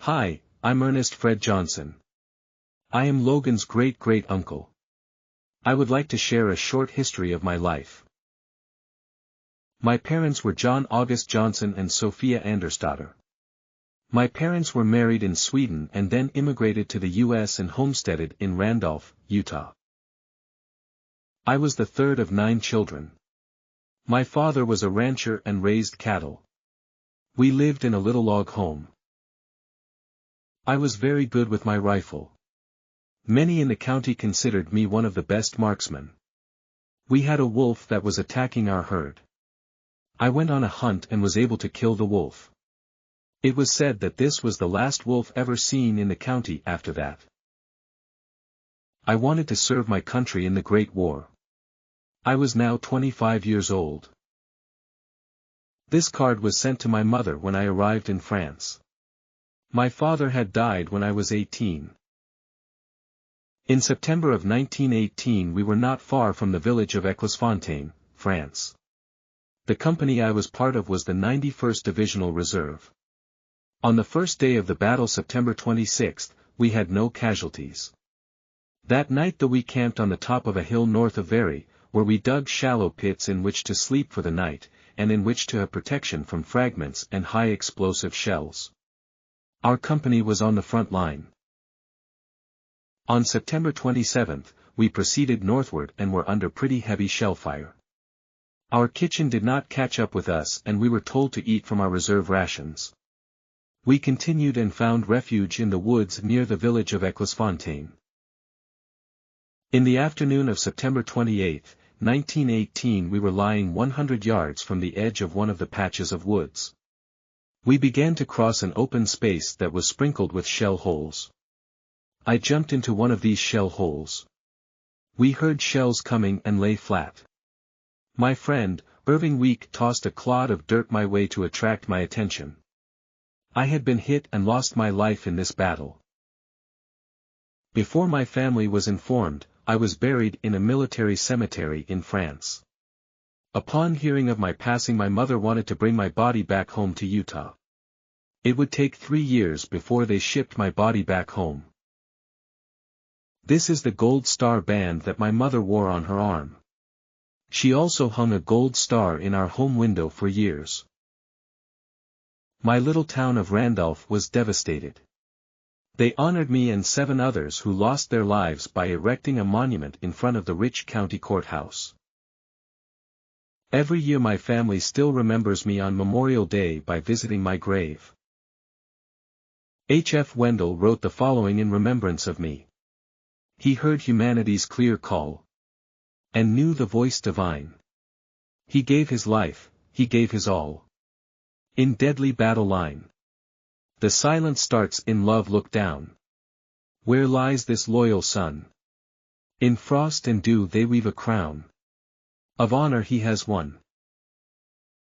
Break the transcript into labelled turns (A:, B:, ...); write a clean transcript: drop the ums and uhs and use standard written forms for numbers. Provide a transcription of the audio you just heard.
A: Hi, I'm Ernest Fred Johnson. I am Logan's great-great-uncle. I would like to share a short history of my life. My parents were John August Johnson and Sophia Andersdotter. My parents were married in Sweden and then immigrated to the U.S. and homesteaded in Randolph, Utah. I was the third of 9 children. My father was a rancher and raised cattle. We lived in a little log home. I was very good with my rifle. Many in the county considered me one of the best marksmen. We had a wolf that was attacking our herd. I went on a hunt and was able to kill the wolf. It was said that this was the last wolf ever seen in the county after that. I wanted to serve my country in the Great War. I was now 25 years old. This card was sent to my mother when I arrived in France. My father had died when I was 18. In September of 1918 we were not far from the village of Éclosfontaine, France. The company I was part of was the 91st Divisional Reserve. On the first day of the battle, September 26, we had no casualties. That night we camped on the top of a hill north of Very, where we dug shallow pits in which to sleep for the night, and in which to have protection from fragments and high explosive shells. Our company was on the front line. On September 27, we proceeded northward and were under pretty heavy shell fire. Our kitchen did not catch up with us and we were told to eat from our reserve rations. We continued and found refuge in the woods near the village of Éclosfontaine. In the afternoon of September 28, 1918 we were lying 100 yards from the edge of one of the patches of woods. We began to cross an open space that was sprinkled with shell holes. I jumped into one of these shell holes. We heard shells coming and lay flat. My friend, Irving Week, tossed a clod of dirt my way to attract my attention. I had been hit and lost my life in this battle. Before my family was informed, I was buried in a military cemetery in France. Upon hearing of my passing, my mother wanted to bring my body back home to Utah. It would take 3 years before they shipped my body back home. This is the gold star band that my mother wore on her arm. She also hung a gold star in our home window for years. My little town of Randolph was devastated. They honored me and 7 others who lost their lives by erecting a monument in front of the rich county courthouse. Every year my family still remembers me on Memorial Day by visiting my grave. H. F. Wendell wrote the following in remembrance of me. He heard humanity's clear call, and knew the voice divine. He gave his life, he gave his all. In deadly battle line. The silence starts in love, look down. Where lies this loyal son? In frost and dew they weave a crown. Of honor he has won.